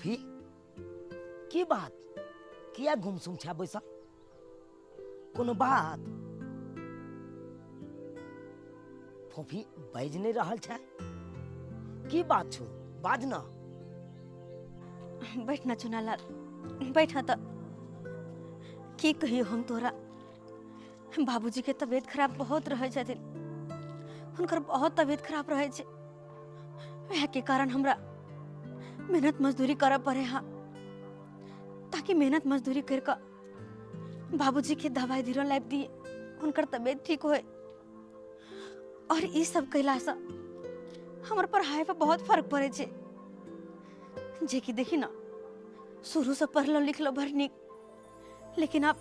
फोफी की बात किया गुमसुम छा बैसा कोनो बात फोफी बाज नहीं रहल छा की बात छो बाज ना बैठ ना चुनालाल बैठा तो की कहियो हम तोरा बाबूजी के तबीयत खराब बहुत रहे छथिन हुनकर बहुत तबीयत खराब रहे छे वह के कारण हमरा मेहनत मजदूरी करऽ पड़े हाँ ताकि मेहनत मजदूरी करके बाबूजी के दवाई धीरो लाइब दिए उनकर तबीयत ठीक होए और ये सब कैला से हमर पढ़ाई पे बहुत फर्क पड़े छे जे कि देखी ना शुरू से पढ़लो लिखलो भर निक लेकिन अब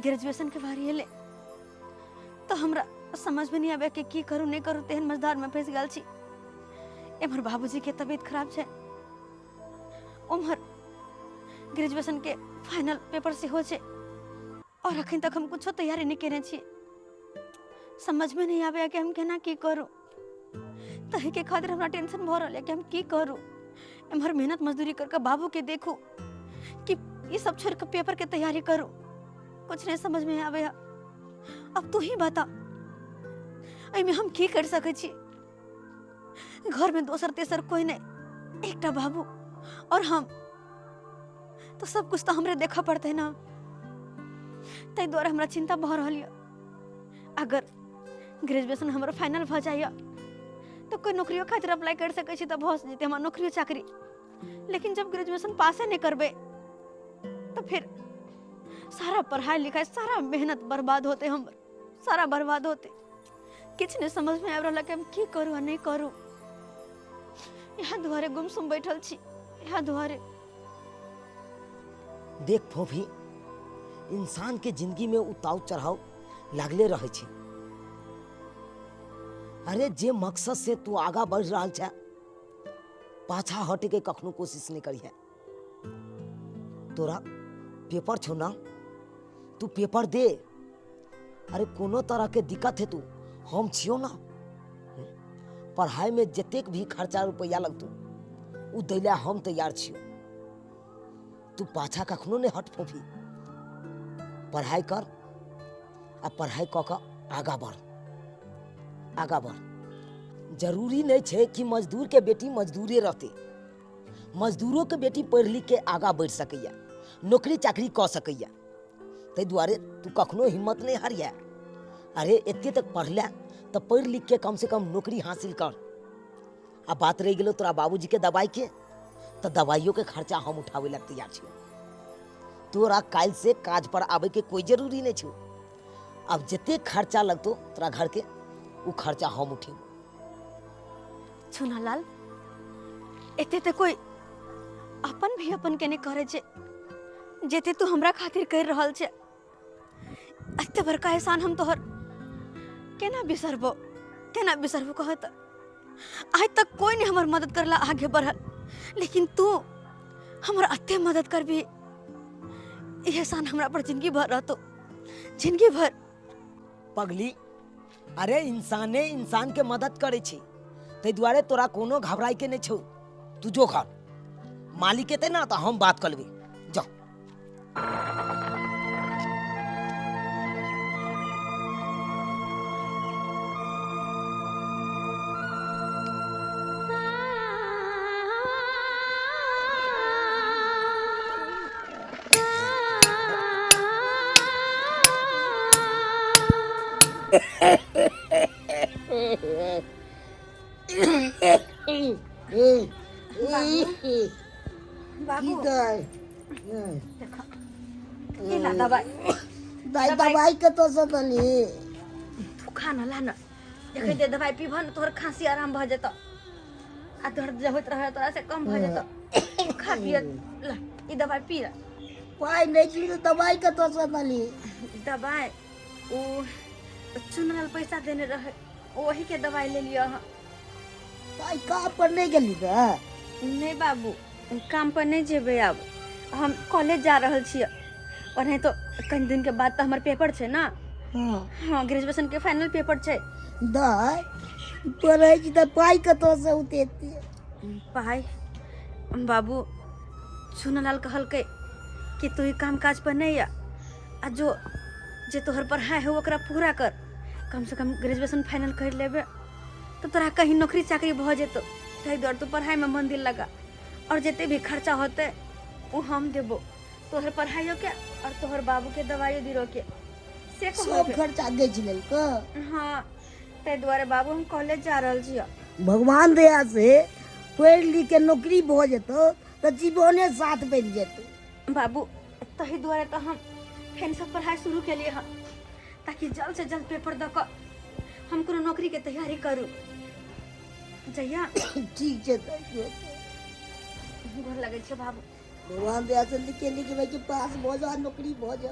ग्रेजुएशन के बारी एले तो हमरा समझ में नहीं आवे कि की करूं नहीं करूं तेहन मजदार में फंस गेल छी एमहर बाबूजी के तबीयत खराब छे उमहर ग्रेजुएशन के फाइनल पेपर से हो छे और अखन तक हम कुछ तैयारी नहीं केने छी समझ में नहीं आवे कि हम केना की करूं तही के खातिर हमरा टेंशन भ रहल है कि हम की करूं एमहर मेहनत मजदूरी करके बाबू के देखूं कि ये सब छोड़ के पेपर के तैयारी करूं कुछ नहीं समझ में आवे अब तू ही बता एमे हम की कर सके छी घर में दोसर तेसर कोई नहीं एकटा बाबू और हम तो सब कुछ तो हमरे देखा पड़ते ना तै द्वारा हमरा चिंता भ रहल है अगर ग्रेजुएशन हमर फाइनल भ जाय तो कोई नौकरियों खातिर अप्लाई कर सके छी त भ जेते हमरा नौकरी चाकरी लेकिन जब ग्रेजुएशन पासे नहीं करबे तो फिर सारा पढ़ाई लिखाई सारा मेहनत बर्बाद होते हम सारा बर्बाद होते किछ नहीं समझ में आ रहा कि हम की करूँ नहीं करूँ यहाँ दुआरे गुमसुम बैठल छी यहाँ दुआरे देख फोफी इंसान के जिंदगी में उतार चढ़ाव लागले रहे छे अरे जे मकसद से तू आगा बढ़ रहा छे पाछा हटे के कखनो कोशिश नहीं करी है तोरा पेपर छो ना तू पेपर दे अरे कोनो तरह के दिक्कत है तू हम छियो ना पढ़ाई में जतेक भी खर्चा रुपया लगतू उ दैला हम तैयार छियो तू पाछा कखनो नहीं हट फोफी पढ़ाई कर आ पढ़ाई क के आगा बढ़ जरूरी नहीं छे कि मजदूर के बेटी मजदूरे रहते मजदूरों के बेटी पढ़ लिख के आगा बढ़ सकैया नौकरी चाकरी क सकैया तै दुआरे तू कखनो हिम्मत नहीं हारिया अरे एते तक पढ़ला तो पढ़ लिख के कम से कम नौकरी हासिल कर आ बात रह गेलो तोरा बाबूजी के दवाई के तो दवाइयों के खर्चा हम उठावे लग तैयार छियो तोरा काल से काज पर आवे के कोई जरूरी नहीं छो अब जते खर्चा लगतो तोरा घर के वो खर्चा हम उठेब छुनालाल एते ते कोई अपन भी अपन के ने करे छे जेते तू हमरा खातिर कर रहल छे अत्ते बड़का एहसान हम तोहर केना बिसरबो कहत आज तक कोई ने हमर मदद करला आगे बढ़ल लेकिन तू हमर अत्ते मदद करबी ये एहसान हमरा पर जिंदगी भर रहतो जिंदगी भर पगली अरे इंसाने इंसान के मदद करे छे तै दुआरे तोरा कोनो घबराई के नहीं छो तू जो घर मालिक के ते ना तो हम बात करबे जा बाबू ये ला दवाई के तो सकनी तू खाना ला ना देखे दे दवाई पीबह न तोहर खांसी आराम भ जेतो आ दर्द जे होत रहे तोरा से कम भ जेतो खा पिए ला ई दवाई पी ला पाई नहीं छी तो दवाई के तो सकनी दवाई ओ चुनल पैसा देने रहे वही के दवाई ले लिया पाई का पर नहीं गेली बे नहीं बाबू काम पर नहीं जेबे अब हम कॉलेज जा रहल छिए और नहीं तो कई दिन के बाद तो हमार पेपर छे ना हाँ ग्रेजुएशन के फाइनल पेपर छे दाई पढ़े छी त पाई के तो से उतेती पाई बाबू चुनालाल कहलकै कि तू ही काम काज पर नहीं आ जो जे तोहर पढ़ाई है ओकरा पूरा कर, कम से कम ग्रेजुएशन फाइनल कर लेबे तो तोरा कहीं नौकरी चाकरी भ जेतो। ताहि दुआरे तू पढ़ाई में मन दिल लगा और जितने भी खर्चा होते वो हम देबो, तोहर पढ़ाइयो के और तोहर बाबू के दवाइयो दिरो के से सब कहबे। खर्चा गेज लेलको। हाँ ताहि दुआरे बाबू हम कॉलेज जा रहल छियै। भगवान दया से पढ़ लिख के नौकरी भ जेतो तो जीवने साथ बन जेतो। बाबू तही दुआरे तो हम फेन से पढ़ाई शुरू के लिए हैं ताकि जल्द से जल्द पेपर दऽ कऽ हम कोनो नौकरी के तैयारी करूँ। जहिया ठीक है तो गोर लगै छै बाबू। भगवान दया से लिखे लिखे के पास भ जा, नौकरी भ जा।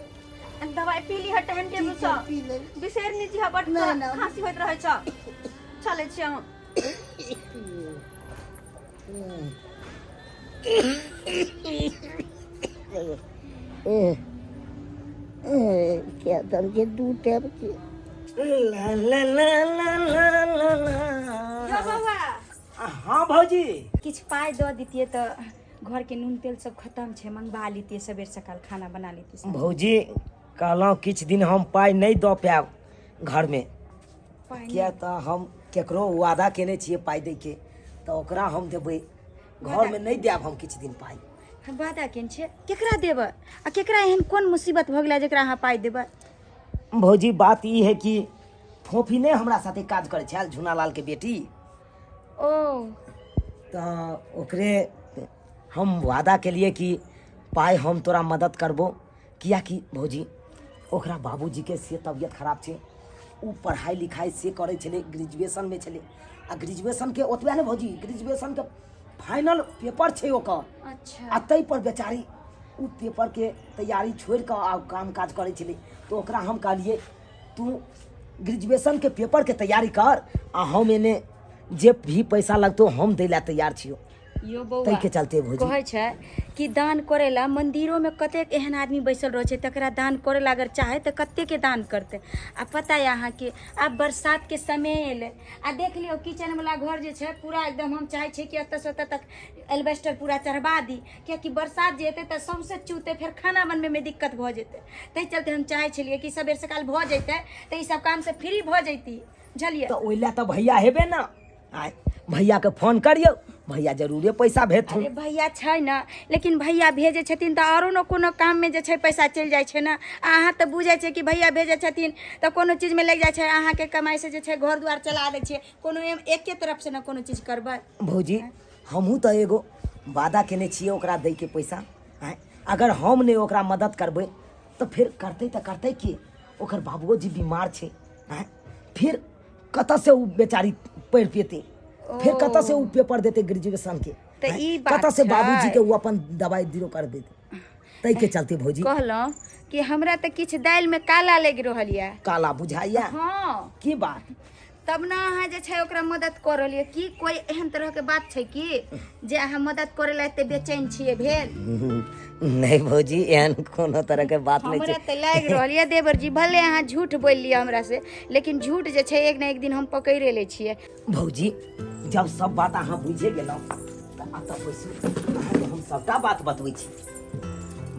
दवाई पी ली है टाइम टेबल ठीक है, से, पी ले। बिसैर नहि छी बट नहीं, नहीं। खांसी होइत रहै छ। चलै छी हम। क्या करके दू टैप के ला ला ला ला ला ला ला। बौआ हाँ भौजी, किछ पाई दऽ दितियै तऽ घर के नून तेल सब खत्म छै, मंगवा लेतियै सबेर सकाल खाना बना लेतियै। भौजी कहलहुँ किछु दिन हम पाइ नहि दऽ पायब घरमे, पाइ किया तऽ हम केकरो वादा केने छियै पाइ दैके, तऽ ओकरा हम देबै, घरमे नहि देब हम किछु दिन पाइ। हम वादा केने छियै, केकरा देबै आ केकरा एहन कोन मुसीबत भऽ गेलै जेकरा अहाँ पाइ देबै? भौजी बात ई है कि फोफी नहि हमरा साथे काज करै छल, झुनालालके बेटी, ओ तऽ ओकरे हम वादा केलिए कि पाइ हम तोरा मदद करबो। कियाकि भौजी ओकरा बाबूजीके से तबियत खराब छै, ओ पढ़ाई लिखाई से करै छलै, ग्रेजुएशनमे छलै, आ ग्रेजुएशनके ओतबे ने भौजी, ग्रेजुएशनके फाइनल पेपर छै ओकर, अच्छा आ ताहि पर बेचारी ओ पेपरके तैयारी छोड़ि कऽ आ काम काज करै छलै। तऽ ओकरा हम कहलिए तू ग्रेजुएशनके पेपरके तैयारी कर, आ हम एने जे भी पैसा लगतौ हम दै लए तैयार छियौ। यो बौआ ताहिके चलते भौजी कहै छै कि दान करे ला मंदिरों में कतेक एहन आदमी बैसल रहे छै, तकरा दान करे ला अगर चाहे तो कते के दान करते। आ पता है अहाँ के आब बरसात के समय एले, आ देख लियो किचन वाला घर जे छै पूरा एकदम हम चाहे छी कि एतऽ से ओतऽ तक एल्बेस्टर पूरा चढ़वा दी, कियाकि बरसात जे एतै तऽ सौंसे चूते फेर खाना बनबे में दिक्कत भऽ जेतै। ताहि चलते हम चाहे छलियै कि सबेर सकाल भऽ जैते तऽ ई सब काम से फ्री भऽ जैती, बुझलियै? तऽ ओहि लए तऽ भैया हेबे ने, आय भैयाके फोन करियौ, भैया जरूरे पैसा भेजथुन। अरे भैया छै ना, लेकिन भैया भेजे छथिन तऽ आरो न कोनो काम में जे छै पैसा चलि जाइ छै ना। अहाँ तऽ बुझै छियै कि भैया भेजे छथिन तऽ कोनो चीज में लागि जाइ छै, अहाँके कमाई से जे छै घर द्वार चला दै छियै, कोनो एके तरफ से ना कोनो चीज करबै। भौजी हमहूँ तऽ एगो वादा केने छियै ओकरा दैके पैसा, आय अगर हम नहि ओकरा मदद करबै तऽ फिर करतै तऽ करतै के, ओकर बाबूजी बीमार छै, आय फिर कतऽसँ ओ बेचारी पढ़ि पेतै, फिर कतऽसँ ओ पेपर देतै ग्रेजुएशनके, तऽ ई बात कतऽसँ छै। बाबूजीके ओ अपन दवाइ दिरो कर देतै। ताहिके चलते भौजी कहलहुँ कि हमरा तऽ किछु दालि में काला लागि रहल यऽ। काला बुझाइया हाँ की बात? तब ना अहाँ जे छै ओकरा मदद कर रहलियै कि कोई एहन तरह के बात छै कि जे अहाँ मदद करे ला एते बेचैन छियै भेल? नहीं भौजी एहन कोनो तरह के बात नहीं हमरा छै। तऽ लागि रहल यऽ देवर जी, भले अहाँ झूठ बोल लिअ हमरा से, लेकिन झूठ जे छै एक न एक दिन हम पकड़े ले छियै। भौजी जब सब बात अहाँ बुझे गेलहुँ तऽ एतऽ बैसू, अहाँके हम सबटा बात बतबै छी।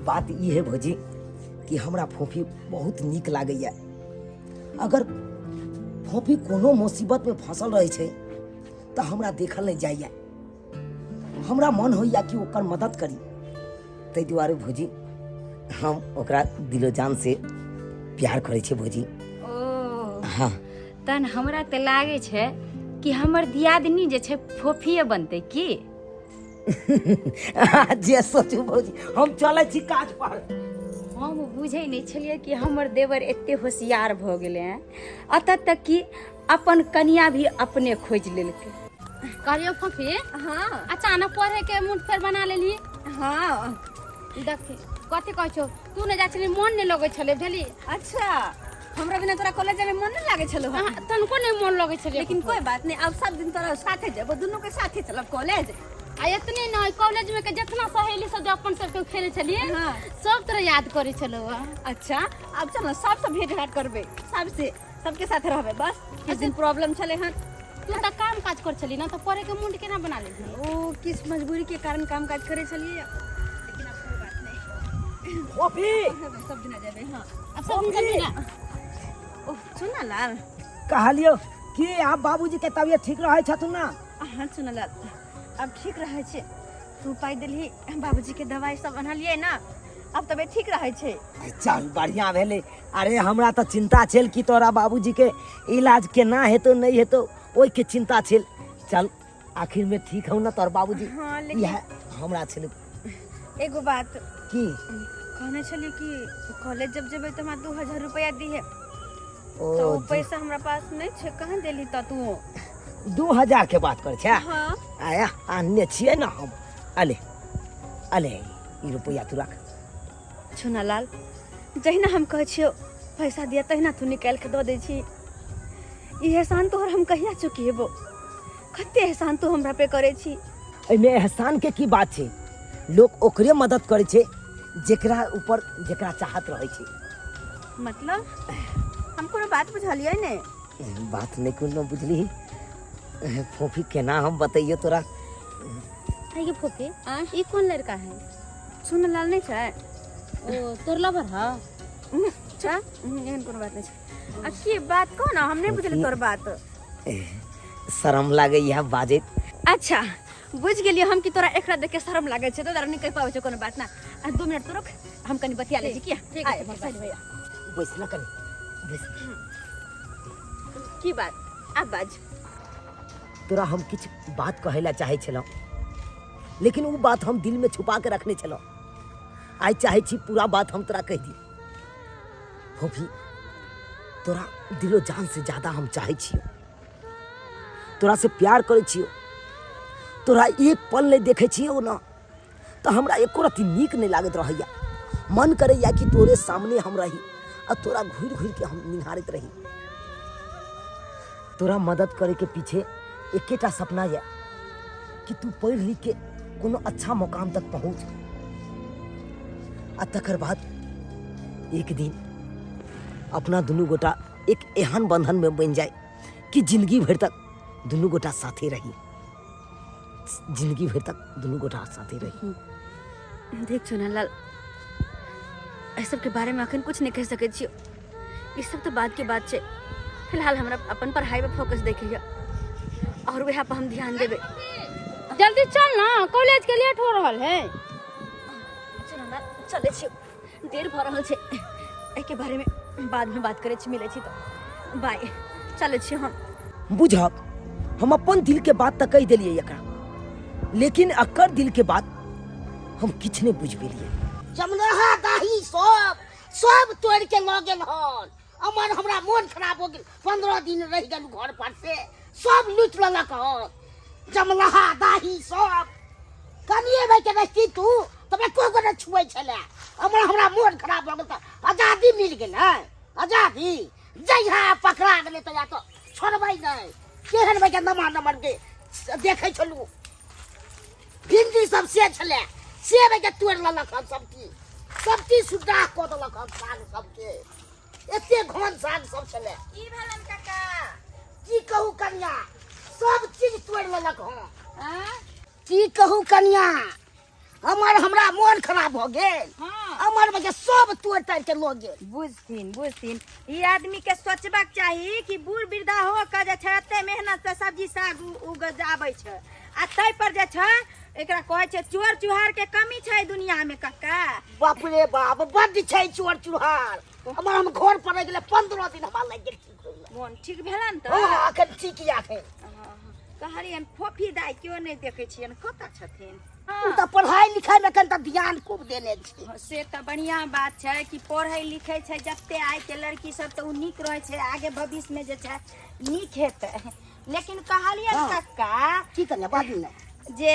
बात ई है भौजी कि हमरा फोफी बहुत नीक लागैया। अगर फोफी कोनो मुसीबत में फंसल रहै छै तऽ हमरा देखल नहीं जाइया, हमरा मन होइया कि ओकर मदद करी। ताहि दुआरे भौजी हम ओकरा दिलो जान से प्यार करै छियै भौजी। ओ हाँ तहन हमरा तऽ लागे छै कि हमर दियादनी जे छै फोफिए बनतै की? जे सोचू भौजी हम चलै छी काज पर। हम बुझै नहीं छलियै कि हमर देवर एते होशियार भऽ गेलै हैं, अतऽ तक कि अपन कनिया भी अपने खोज लेलकै। कहलियो फफी हाँ अचानक पढ़े के मूड फेर बना लेली। हाँ देखी कथी कहै छौ, तू ने जा छली मन नहीं लगे छले बुझली। अच्छा हमरा बिना तोरा कॉलेज में मन नहीं लागे छलो हँ। तनको नहीं मन लगे छले, लेकिन कोई बात नहीं, अब सब दिन तोरा साथे जेबो, दुनू के साथे चलब कॉलेज। आ इतने नहीं कॉलेज में के जितना सहेली सब जो अपन सबके खेले छलिए हाँ। सब तोरा याद करे छलो। अच्छा अब चलो सबसे भेंट घाट करबे, सबसे सबके साथ रहबे। बस किस दिन प्रॉब्लम चले हन, तू तो काम काज कर छली ना, तो पढ़े के मूड केना बना लेली? ओ किस मजबूरी के कारण काम काज करे छलिए, फोफी सब दिन आ जाबे हां अब सब दिन ना ओह सुन लाल कहलियो कि आप बाबूजी के तबियत ठीक रहे छथुन ना? हाँ सुन लाल अब ठीक रहे छे तू पाई देली बाबूजी के दवाई सब अनलिए ना अब तबे ठीक रहे छे। चल बढ़िया भेले। अरे हमरा तो चिंता छल कि तोरा बाबूजी के इलाज केना हेतो नहीं हेतो ओई के चिंता छल। चल आखिर में ठीक हो ना तोर बाबूजी? हाँ लेकिन यह हमरा छल एगो बात की कहने छली कि कॉलेज जब जेबै त हमरा 2000 रुपया दिहे ओ तो पैसा हमरा पास नहीं छे कहां देली त तू 2000 के बात कर छे? हाँ आया आने छिए ना हम। अले अले ई रुपया तू रख। सुना लाल जहिना हम कह छियो पैसा दिया तहिना तू निकाल के दे दै छी। ई एहसान तोहर हम कहिया चुकेबो कते एहसान तू हमरा पे करे छी। एमे एहसान के की बात छे? लोग ओकरे मदद करे छे जेकरा ऊपर जेकरा चाहत रहे छे। मतलब हम कोनो बात बुझलिए ने? बात नहीं कोनो बुझली। फोफी केना हम बताइयो तोरा? ये फूफी ये कौन लड़का है? सुन लाल नहीं छै ओ तोर लवर हा? अच्छा एहन कोनो बात नहीं छै। आ की बात को ना हम नहीं बुझले तोर बात। शर्म लागे यह बाजे। अच्छा बुझ गेलियो हम कि तोरा एकरा देख के शर्म लागे छै तो तोरा नहीं कह पावे छै कोनो बात ना। आ 2 मिनट तो रुक हम कनी बतिया ले छी किया? ठीक है, आए, ठीक बैठ भैया बैस ना कनी बैस। की बात अब बाज। तोरा हम किछ बात कहेला चाहे छलो लेकिन वो बात हम दिल में छुपा के रखने छलो। आई चाहे छी पूरा बात हम तोरा कह दी। फोफी तोरा दिलो जान से ज्यादा हम चाहे छियो। तोरा से प्यार करे छियो। तोरा एक पल नहीं देखे छियो ना तो हमरा एको रति नीक नहीं लागत रहैया। मन करैया कि तोरे सामने हम रही और तोरा घूर घूर के हम निहारत रही। तोरा मदद करे के पीछे एकेटा सपना है कि तू पढ़ लिख के कोनो अच्छा मुकाम तक पहुंच आ तकर बाद एक दिन अपना दुनू गोटा एक एहन बंधन में बन जाए कि जिंदगी भर तक दुनू गोटा साथे रही। जिंदगी भर तक दुनू गोटा साथे रही। देख सुना लाल इस सब के बारे में अखन कुछ नहीं कह सके छियो। इस सब तो बात के बात छे। फिलहाल हमरा अपन पढ़ाई पे फोकस देखिए और वहाँ पर हम ध्यान देबे। जल्दी चल ना कॉलेज के लेट हो रहल है। चलो ना चले छियो देर भ रहल छे। एके बारे में बाद में बात करे छी मिले छी तो बाय चले छियो हम। बुझक हम अपन दिल के बात तक कह दिलिए एकरा लेकिन अकर दिल के बात हम किछ नहीं बुझ पेलिए। जमनहा दाही सब तोड़ के ल गेल हन। अमर हमरा मन खराब हो गेल। 15 दिन रह गेल घर पर से सब लूट लेलक हन। जमनहा दाही सब कनिए भाई के रखी तू तबे को को छुए छले। हमरा मन खराब हो गेल त आजादी मिल गेल है। आजादी जइहा पकड़ा गेले त या तो छोड़बै नहीं। केहन भाई के नंबर के देखे छलू भिंडी सब से छले से भाई के तोड़ लेलक हन। सबकी सुधा को देलक हन। साग सबके एते घन साग सब छले। की भेलन काका? की कहू कन्या सब चीज तोड़ लेलक हन। की कहू कन्या हमरा मन खराब हो गेल। हमर वजह सब तोड़ ताड़ के लो गेल। बुझथिन ई आदमी के सोचबाक चाही कि बूढ़ वृद्धा हो के जे छै एते मेहनत से सब्जी साग उगाबै छै आ तै पर जे छै एकरा कहै छै चोर चुहार के कमी छै दुनिया में काका। बाप रे बाप बड्ड छै चोर चुहार। हम घर पर रह गेले 15 दिन हमरा लग गेल ठीक होइला। मोन ठीक भेलन त? हां अखन ठीक या है। कहलियन फोफी दाई क्यों नहीं देखे छियन कतऽ छथिन? उ त पढ़ाई लिखाई में कन त ध्यान खूब देने छी। से त बढ़िया बात छै कि पढ़ै लिखै छै जते आइ के लड़की सब त उ नीक रहै छै आगे भविष्य में जे छै नीक हेतै। लेकिन कहलियन काका की करने बाजू ने जे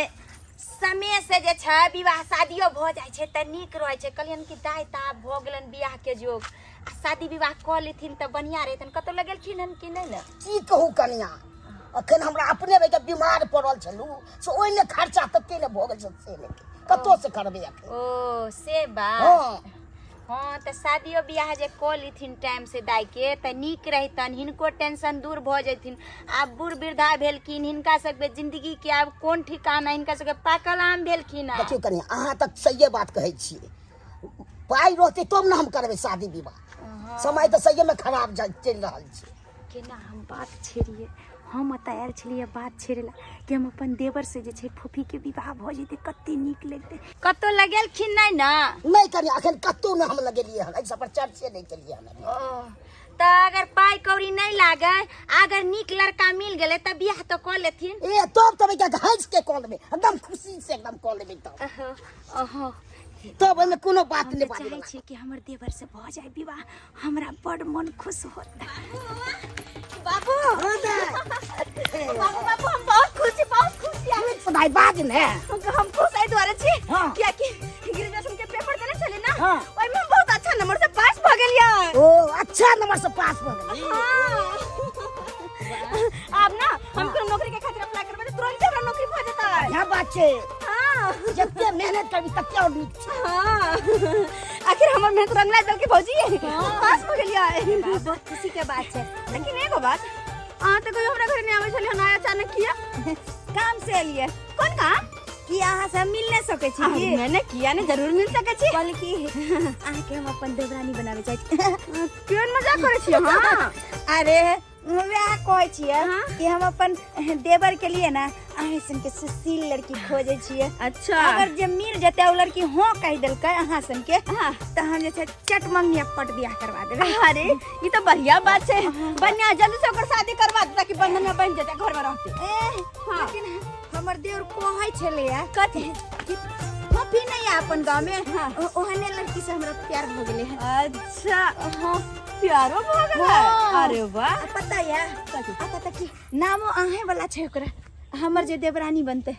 समय से जे छै विवाह शादियो भ जाय छै त नीक रहै छै। कहलियन कि दाई ता भ गेलन बियाह के जोग आ शादी विवाह क लेथिन त बढ़िया रहतन। कतौ लगेलखिन हन कि नहीं न? की कहू कन्या अखन हमरा अपने बेटा बीमार पड़ल छलू से ओइने खर्चा तते ने भ गेल से ने कतो से करबे अखन। ओ से बात। हां हाँ तो शादियों ब्याह जे क लीथिन टाइम से दाई के त नीक रहतन। हिनको टेंशन दूर भ जैथिन। आब बूढ़ वृद्धा भेलखिन हिनका सबके जिंदगी के आब कोन ठिकाना हिनका सबके पाकल आम भेलखिन। देखियो कन्या अहाँ तक सही बात कहै छी। पाई रहते तब ना हम करबे शादी विवाह। समय तो सही में खराब चल रहा है। केना हम बात छेड़िए, हम तैयार छलिए बात छेड़ेला कि हम अपन देवर से जे छै फूफी के विवाह भ जेते कते नीक लगते। कतो लगेल खिन नहीं ना? नहीं करी अखन कत्तो न हम लगेलिए हन, ऐसा पर चर्चे नहीं केलिए हन। तो अगर पाई कौड़ी नहीं लागे, अगर नीक लड़का मिल गए तब बियाह तो कर लेथिन। ए तब क्या घास के कॉल में एकदम खुशी से एकदम कॉल में ओहो तब में कोनो बात हम नहीं चाहे छी कि हमर देवर से भ जाए विवाह, हमरा बड़ मन खुश होता। बाबू बाबू बाबू हम बहुत खुशी पढ़ाई बात ने हम खुश है द्वारे छी हाँ। क्या कि ग्रेजुएशन के पेपर देने चले ना, हाँ। ओइ में बहुत अच्छा नंबर से पास भ गेलियै। ओ अच्छा नंबर से पास हो गई। अब ना हम कोनो नौकरी के खातिर अप्लाई करबे तो तुरंत हमरा नौकरी भ जेतै। क्या बात छे, हां जत्ते मेहनत करबी तत्ते और नीक छे। हां आखिर हमर मेहनत रंगला दल के भौजी पास भ गेलियै। बहुत खुशी के बात है। लेकिन एगो बात, तो कोई हमरा घर नहीं आवे छलिए ना, अचानक किया काम से एलिए। कौन काम कि अहाँ से मिल नहीं सके छी? मैंने किया ने जरूर मिल सके छी, बल्कि अहाँ के हम अपन देवरानी बनावे चाहे छी। केन मजाक करे छी? हां अरे वह कहै छियै कि हम अपन देवर के लिए ना अहाँ सन के सुशील लड़की खोजे छियै। अच्छा अगर जे मिल जते ओ लड़की हां कह देलकै अहाँ सन के त हम जे छै चट मंगनी पट बियाह करवा देबै। अरे ई तो बढ़िया बात छै, बढ़िया जल्दी से ओकर शादी करवा दे ताकि बंधन में बन जेते, घर में रहते। लेकिन हमर देवर कहै छले कथि फफी नहीं है अपन गांव में, ओहने लड़की से हमरा प्यार हो गेले है। अच्छा हां प्यारो भ गेलै? अरे वाह पता है आता तक कि नामो आहे वाला छै ओकरा, हमर जे देवरानी बनते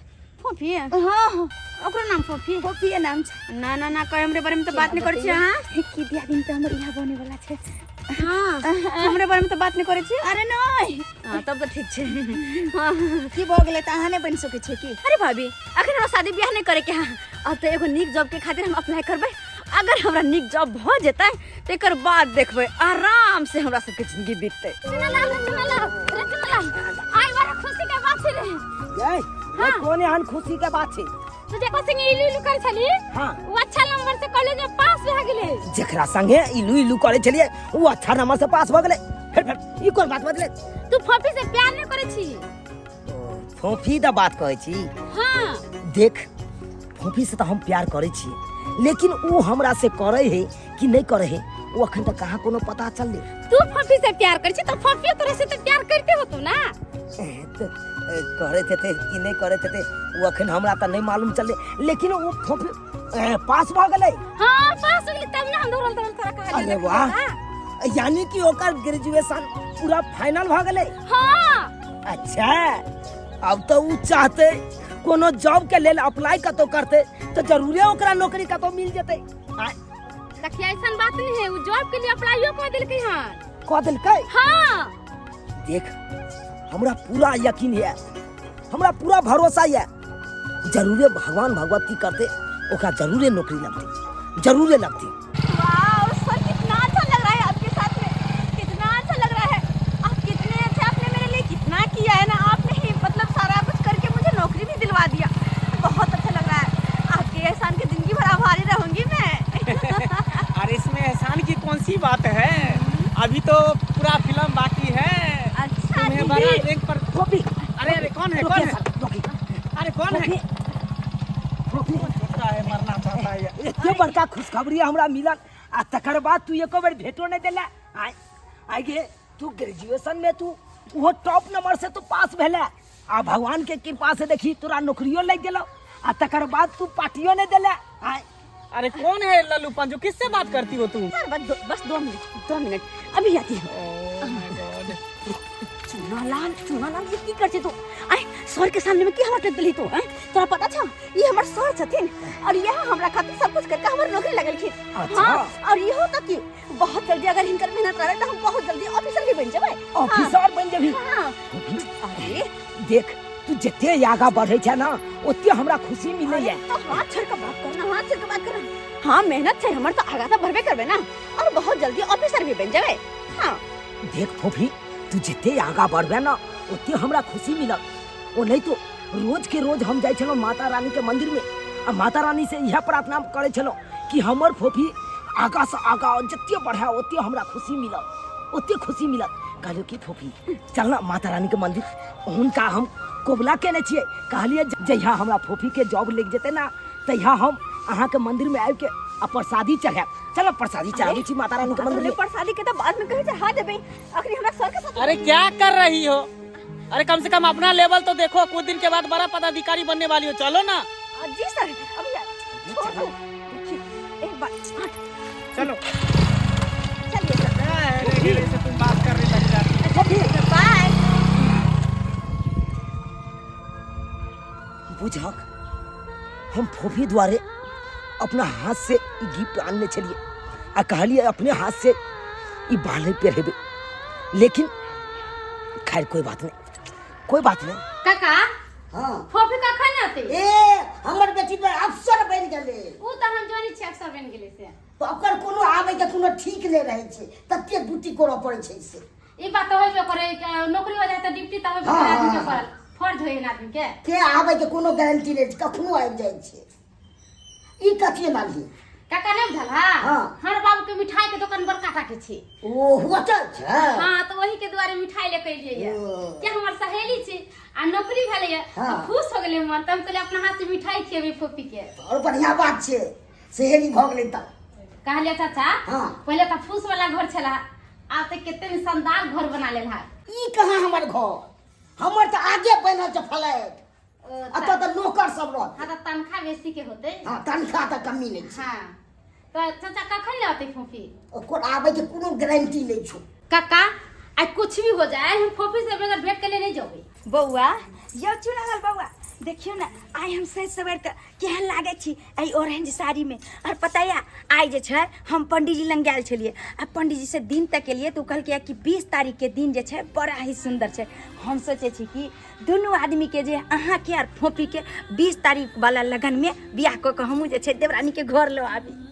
फफी। हां ओकरो नाम फफी? फफी के नाम छै। ना ना ना कह हमरे बारे में तो बात नहीं करै छी हां कि बियाह दिन तो हमर इहा बने वाला छै। हां हमरे बारे में तो बात नहीं करै छी? अरे नहीं हां तब तो ठीक छै। हां की भ गेलै त अहाँ नहीं बन सकै छै की? अरे भाभी अखन हमरा शादी बियाह नहीं करे के हां, अब तो एगो नीक जॉब के खातिर हम अप्लाई करबै। अगर हमरा नीक जॉब भ जेतै त एकर बाद देखबै आराम से हमरा सबके जिंदगी बीततै। आई बड़ा खुशी के बात छै रे। ये कोन एहन खुशी के बात छै? तू जे कोचिंग इलू इलू कर छली हां वो अच्छा नंबर से कॉलेज में पास भ गेले। जेकरा संगे इलू इलू करे छलिए वो अच्छा नंबर से पास भ गेले। फिर ई कोन बात बदले? तू फफी से प्यार नहीं करे छी? फोफी दा बात कहै छी? हां देख फोफी से तो हम प्यार करे छी, लेकिन वो हमरा से करे है कि नहीं करे है वो अखन तक कहाँ कोनो पता चल ले। तू फफी से प्यार कर छी तो फफी तोरे से तो प्यार करते हो तू ना? करे थे कि नहीं करे थे वो अखन हमरा तो नहीं मालूम चले, लेकिन वो फोफी पास भ गेले। हां पास हो गेले तब ना हम दौड़ल दौड़ल तोरा कहा। अरे वाह, यानी कि ओकर ग्रेजुएशन पूरा फाइनल भ गेले। हां अच्छा अब तो वो चाहते कोनो जॉब के लेल अप्लाई कतो करते तो जरूरे ओकरा नौकरी कतो मिल जेते। देखिए ऐसा बात नहीं है, वो जॉब के लिए अप्लाई कर दिल के हां कह दिलकै। हां देख हमरा पूरा यकीन है, हमरा पूरा भरोसा है, जरूरे भगवान भगवती करते ओकरा जरूरे नौकरी लगती, जरूरे लगती। वाह सर कितना अच्छा लग रहा है आपके साथ में, कितना अच्छा लग रहा है। आप कितने अच्छे, आपने मेरे लिए कितना किया है ना, आपने ही मतलब सारा कुछ करके मुझे नौकरी भी दिलवा दिया। बहुत अच्छा लग रहा है, आपके एहसान की जिंदगी भर आभारी रहूंगी मैं। अरे इसमें एहसान की कौन सी बात है, अभी तो पूरा फिल्म बाकी है। अच्छा तुम्हें बड़ा रैंक पर। फोफी अरे अरे कौन है कौन है? अरे कौन है? सोचता है मरना चाहता है ये। एते बड़का खुशखबरी हमरा मिलल आ तकर बाद तू एको बेर भेटो नहीं देला। आइ गे तू ग्रेजुएशन में तू वो टॉप नंबर से तू पास भेला आ भगवान के कृपा से देखी तोरा नौकरियो लग गेलो आ तकर बाद तू पार्टियो नहीं देला। अरे कौन है लल्लू पंजू, किससे बात करती हो तू? बस 2 मिनट अभी आती हूँ। चुनालाल ये की करछे तू? आई सर के सामने में की हमर टक तो हैं? तोरा पता छ ये हमर सर छथिन और यह हमरा खातिर सब कुछ करके हमर नौकरी लगलखिन। हां और इहो तक कि बहुत जल्दी अगर हिनकर मेहनत रहे तो हम बहुत जल्दी ऑफिसर भी बन जेबै। ऑफिसर बन जेबी? हां अरे देख तू जते आगा बढ़े छ ना ओते हमरा खुशी मिले है। तो हाथ छोड़ के बात करना, हाथ छोड़ के बात करना। हां मेहनत से हमर तो आगा तो बढ़बे करबे ना और बहुत जल्दी ऑफिसर भी बन जेबै। हां देख फोफी तू जते आगा बढ़बे ना ओते हमरा खुशी मिलल। ओ नहीं तो रोज के रोज हम जाय छलो माता रानी के मंदिर में आ माता रानी से यह प्रार्थना करे छलो कि हमर फोफी आगा से आगा जत्ते बढ़ा ओते हमरा खुशी मिलत, ओते खुशी मिलत। कहलियो कि फूफी चल ना माता रानी के मंदिर, हुनका हम कोबला केने छियै। कहलिए जहिया हमरा फूफी के जॉब लग जेते ना तहिया हम अहाँ के मंदिर में आबि के आ प्रसादी चढ़ाएब। चलो प्रसादी चढ़ाबी छी माता रानी के मंदिर में। प्रसादी के तो बाद में कहे चढ़ा देबे, अखनी हमरा सर के साथ। अरे क्या कर रही हो? अरे कम से कम अपना लेवल तो देखो, कुछ दिन के बाद बड़ा पदाधिकारी बनने वाली हो। चलो ना। जी सर, अभी छोड़ दो। देखिए एक बार चलो चलिए सर। से तुम बात कर रही लग जाती है। बाय। बुझक हम फूफी द्वारे अपना हाथ से ई गिफ्ट आनने चलिए आ कहलिए अपने हाथ से ई बाल पहरेबे, लेकिन खैर कोई बात नहीं, कोई बात नहीं। काका हाँ फोफी का खाने आते ए हमर बेटी पर अफसर बन गेले। उ त हम जानी छी अक्सर बन गेले से। तो ओकर कोनो आबै के कोनो ठीक नहीं रहे छै, तते ड्यूटी करऽ पड़े छै से। ई बात होइबे करे, नौकरी हो जाए त ड्यूटी त होइबे करे, आदमी के पर फर्ज होय ना आदमी के आबै के कोनो गारंटी नहीं, कखनो आबि जाय छै। ई कथी मानही काका नहीं बुझल हां? हाँ। हर बाबू के मिठाई के दुकान बड़का टाके छी। ओ होटल छै। हां तो वही के द्वारे मिठाई लेके अइलिए ये के हमर सहेली छी आ नौकरी भेले ये। हाँ। खुश हो गेले मन, तम कहले अपना हाथ से मिठाई खिएबे फोफी के। और बढ़िया बात छै, सहेली भ गेलै त। कहलिए चाचा हाँ। पहले त फूस वाला घर छला, आब त केते में शानदार घर बना लेल है। ई कहाँ हमर घर, हमर त आगे बनल छै फ्लैट। अत त नौकर सब रह। हां त तनखा बेसी के होते। हां तनखा त कमी नहीं छै। हां तो चाचा कखन ले आते फोफी? ओकर आबै के कोनो गारंटी नहीं छै। काका आई कुछ भी हो जाए हम फोफी से बगैर भेंट के लिए नहीं जाबे। बौआ यो चुनावल बौआ देखियो ना, आइ हम सज सवेर के केहन लागे छी आई ऑरेंज साड़ी में। और पता या आई जे छै हम पंडित जी लंग गेल छलिए आ पंडित जी से दिन तक के लिए तो कहलके कि 20 तारीख के दिन जे छै बड़ा ही सुंदर छै। हम सोचे छी कि दोनों आदमी के जे अहाँ के और फोफी के 20 तारीख वाला लगन में बियाह क के हमहू जे छै देवरानी के घर लो आबी।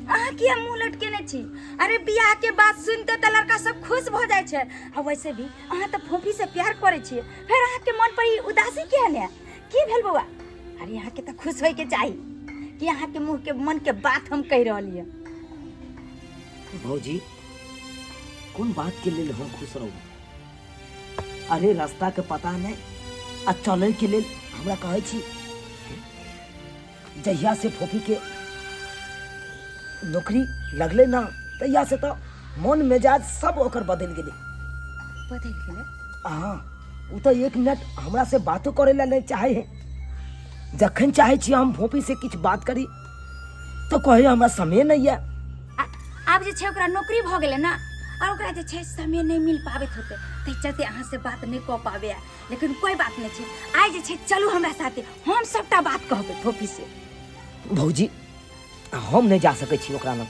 अहाँ किया मुंह लटकेने छी? अरे बियाह के बात सुनते त लड़का सब खुश भ जाय छै। आ वैसे भी अहाँ त फोफी से प्यार करे छी, फिर अहाँ के मन पर ई उदासी किया ने? की भेल बौआ? अरे अहाँ के त खुश होय के चाही कि अहाँ के मुंह के मन के बात हम कह रहलिए। भौजी कौन बात के लेल हम खुश रहू? अरे रास्ता के पता नहीं आ चले के लेल हमरा कहै छी। जहिया से फोफी के नौकरी लगले ना तहिया से तो मन मेजाज सब ओकर बदल गेले। बदल गेले? हाँ उ तो एक मिनट हमरा से बातो करे ला नहीं चाहे है। जखन चाहे छी हम फोफी से कुछ बात करी तो कहे हमरा समय नहीं है। आब जे छै ओकरा नौकरी भ गेले ना और ओकरा जे छै समय नहीं मिल पाबे होते तै चलते अहाँ से बात नहीं क पाबे। लेकिन कोई बात नहीं छै, आइ जे छै चलू हमरा साथे, हम सबटा बात कहबे फोफी से। भौजी हम नहीं जा सके छी, ओकरा लग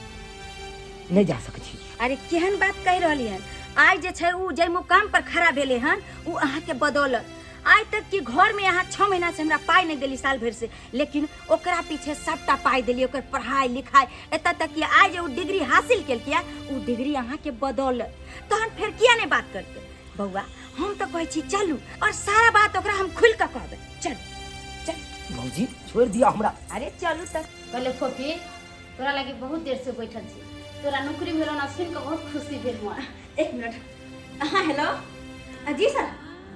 नहीं जा सके छी। अरे केहन बात कह रहली हन? आज जे छै उ जे मुकाम पर खड़ा भेले हन उ अहाँ के बदौलत। आज तक कि घर में यहाँ 6 महीना से हमरा पाई नहीं देली साल भर से, लेकिन ओकरा पीछे सबटा पाई देली, ओकर पढ़ाई लिखाई एत तक कि आज उ डिग्री हासिल केल किया, उ डिग्री अहाँ के बदौलत। तहन फिर किया नहीं बात करते? बउआ हम तो कहे छी चलू और सारा बात ओकरा हम खुल के कहबे। चल चल भौजी छोड़ दिया हमरा। अरे चलू तक कहले फोफी तोरा लगे बहुत देर से बैठल छी, तोरा नौकरी भेलो ना सुन के बहुत खुशी भेल मोर। एक मिनट। हाँ हेलो जी सर।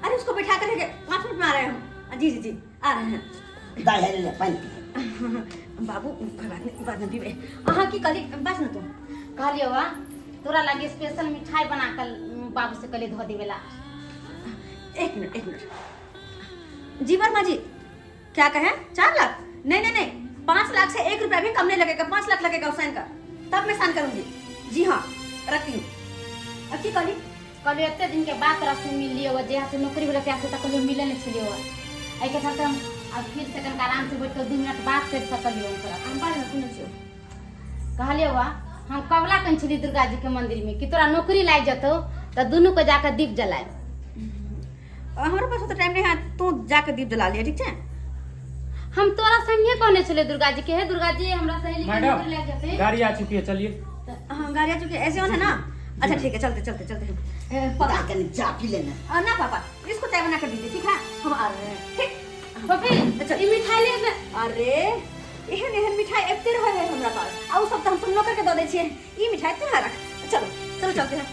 अरे उसको बैठा कर 5 मिनट में आ रहे हैं हम। जी जी जी आ रहे हैं। दाई ले पानी पी। बाबू कोई बात नहीं, बाद में पीबे। अहाँ की कहली बस ना तुम? कहलियो वा तोरा लगे स्पेशल मिठाई बना कर बाबू से कहले धो देवेला। एक मिनट। जी वर्मा जी क्या कहें? 4 लाख? नहीं नहीं नहीं, 5 लाख से 1 रुपया भी कम नहीं लगेगा, 5 लाख लगेगा साइन का, तब मैं साइन करूंगी। जी हाँ रखती हूँ। अब की कहली? कहलियो एते दिन के बाद तोरा से मिल लियो, जहाँ से नौकरी भेले त्या से तक कहलियो मिले नहीं छलियो। एहि के चलते हम अब फिर से कन आराम से बैठ के 2 मिनट बात कर सकलियो। हम बारे में सुने छियो। कहलियो वा हम कबला कन छली दुर्गा जी के मंदिर में कि तोरा नौकरी लाग जतो तो दोनों को जाकर दीप जलाए। हमारे पास तो टाइम नहीं है, तू जाकर दीप जला लिया ठीक है? हम तोरा संगे कहने चले दुर्गा जी के, है दुर्गा जी हमरा सहेली के मैडम नौकरी लग जाते। गाड़ी आ चुकी है, चलिए। हाँ गाड़ी आ चुकी है, ऐसे होना ना? अच्छा ठीक है चलते चलते चलते हैं। पता करने जा पी लेना। ना पापा इसको चाय बना कर दीजिए ठीक है, हम आ रहे हैं। ठीक पपी अच्छा ये मिठाई ले ले। अरे एहन एहन मिठाई अबते रहे है हमरा पास आ उ सब त हम सब नौकर के द दै छियै ई मिठाई तू रख चलो चलो चलते हैं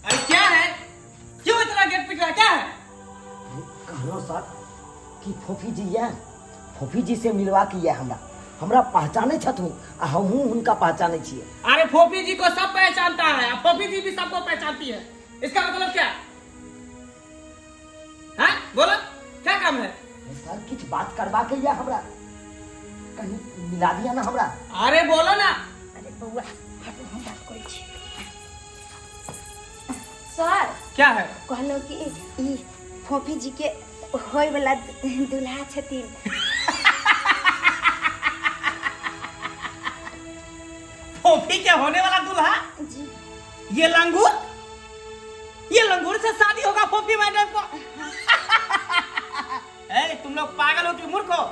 अरे क्या है क्यों इतना गेट पिट रहा क्या है कहलो सर कि फोफी जी है फोफी जी से मिलवा के ये हमरा पहचाने छथुन आ हमहू उनका पहचाने छिए। अरे फोफी जी को सब पहचानता है फोफी जी भी सबको पहचानती है इसका मतलब क्या है बोलो क्या काम है सर कुछ बात करवा के ये हमरा कहीं मिला दिया ना हमरा। अरे बोलो ना अरे बउआ हटो हम बात करै छी सर क्या है कहलो कि ई फोफी जी के होय वाला दुल्हा छथिन फोफी के होने वाला दूल्हा जी ये लंगूर से शादी होगा फोफी मैडम को ए, तुम लोग पागल हो कि मूर्ख हो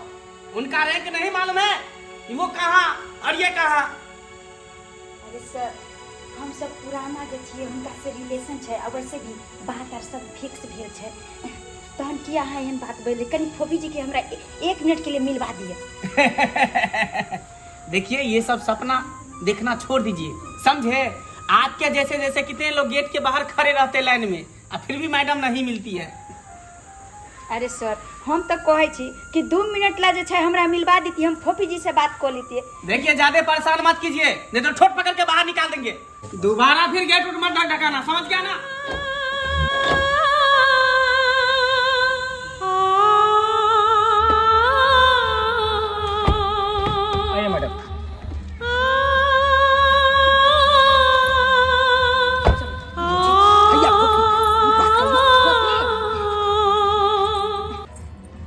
उनका रैंक नहीं मालूम है कि वो कहाँ और ये कहाँ अरे सर हम सब पुराना जे छियै हुनका से रिलेशन छै और वैसे भी बात आर सब फिक्स भेल छै तहन किया है एहन बात बोले कनी फोफी जी के हमरा 1 मिनट के लिए मिलवा दिया। देखिए ये सब सपना देखना छोड़ दीजिए समझे आपके जैसे जैसे कितने लोग गेट के बाहर खड़े रहते लाइन में और फिर भी मैडम नहीं मिलती है। अरे सर हम तो कहे छी कि 2 मिनट ला जे छै हमरा मिलवा देती हम फोफी जी से बात कर लेती। देखिए ज्यादा परेशान मत कीजिए नहीं तो ठोट पकड़ के बाहर निकाल देंगे दोबारा फिर गेट उठ मत ढकाना समझ गया ना। आइए मैडम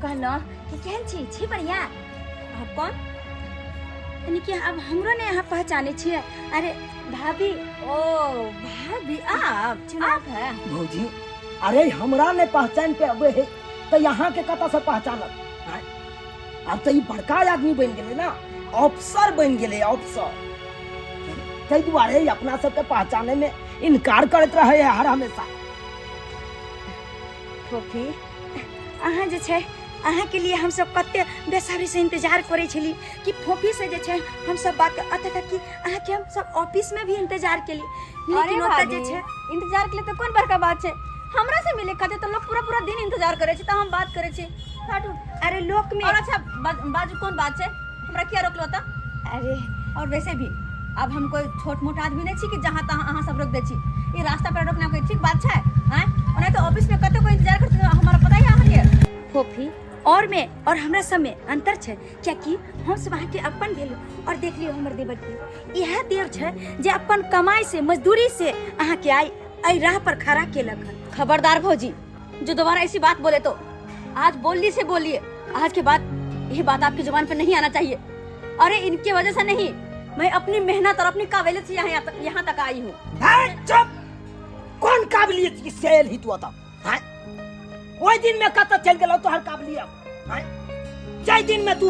कहलो कि केहन छी बढ़िया आप कौन यानी कि अब हमरो ने यहाँ पहचाने छिए। अरे भाभी ओ भाभी आप है भौजी अरे हमरा ने पहचान पे अबे है तो यहाँ के कता से पहचानत अब तो ये बड़का आदमी बन गए ना अफसर बन गए अफसर ताहि दुआरे अपना सबके पहचाने में इनकार करते रहे है हर हमेशा। फोफी अहाँ जे छै अहाँ के लिए हम सब कते बेसब्री से इंतजार करे छली कि फोफी से जे छै हम सब बात अतः तक कि अहाँ के हम सब ऑफिस में भी इंतजार केली लेकिन ओतऽ जे छै इंतजार के लिए तो कौन बड़का बात है हमरा से मिले खातिर तो लोग पूरा पूरा दिन इंतजार करे छी त हम बात करे छी हटू। अरे लोक में और अच्छा बाजू कौन बात है हमरा क्या रोकलो त अरे और वैसे भी अब हम कोई छोट मोट आदमी नहीं छी कि जहां तहां अहां सब रोक दे छी ये रास्ता पर रोकना कोई ठीक बात छै हैं ओने तो ऑफिस में कते कोई इंतजार करते हमारा पता ही अहां के फोफी और में और हमरा सब में अंतर छै क्या कि हम सब अहाँ के अपन भेलु और देख लियो हमर देवर के यह देव छै जे अपन कमाई से मजदूरी से अहाँ के आई राह पर खड़ा केलक। खबरदार भौजी जो दोबारा ऐसी बात बोले तो आज बोलनी से बोलिए आज के बाद ये बात आपकी जुबान पे नहीं आना चाहिए। अरे इनकी वजह से नहीं मैं अपनी मेहनत और अपनी काबिलियत से यहाँ तक आई हूँ। चुप कौन काबिलियत की सेल ही तू आता वही दिन में कत चल गलो तो हर काबिलियत जय दिन में तू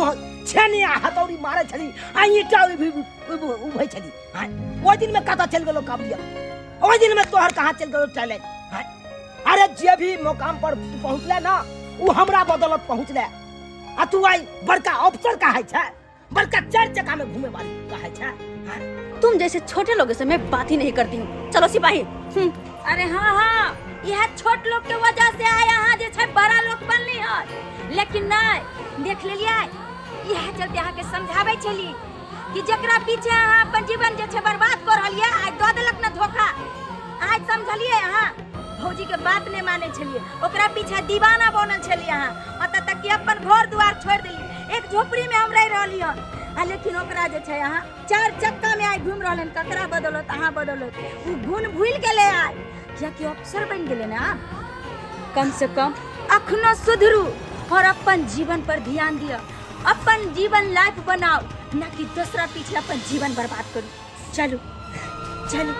छेनी हथौड़ी मारे छली आई टा उभे छली वही दिन में कत चल गलो काबिलियत वही दिन में तोहर कहां चल गलो टैलेंट। अरे जे भी मुकाम पर पहुंचले ना वो हमरा बदौलत पहुंचले आ तू आई बड़का अफसर कहे छै बड़का 4 चक्का में घूमे वाली कहे छै। तुम जैसे छोटे लोगों से मैं बात ही नहीं करती हूँ चलो सिपाही। अरे हाँ यह छोट लोग के वजह से आए यहाँ जे छै बड़ा लोग बनली है लेकिन नहीं देख लेलिए यह चलते यहाँ के समझावे छली कि जकरा पीछे अहाँ अपन जीवन जे छै बर्बाद कर रहलिए आज दो देलक ना धोखा आज समझलिए यहाँ भौजी के बात नहीं माने छलिए ओकरा पीछे दीवाना बनल छलिए यहाँ अतः तक कि अपन घर द्वार छोड़ देली एक झोपड़ी में हम रह रहली हन लेकिन ओकरा जे छै यहाँ 4 चक्का में आई घूम रहलन ककरा बदौलत अहाँ बदौलत उ गुण भूल गेले आइ क्या कि अफसर बन गेले ना कम से कम अखनो सुधरू और अपन जीवन पर ध्यान दिया अपन जीवन लाइफ बनाओ ना कि दूसरा पीछे अपन जीवन बर्बाद करो। चलो चलो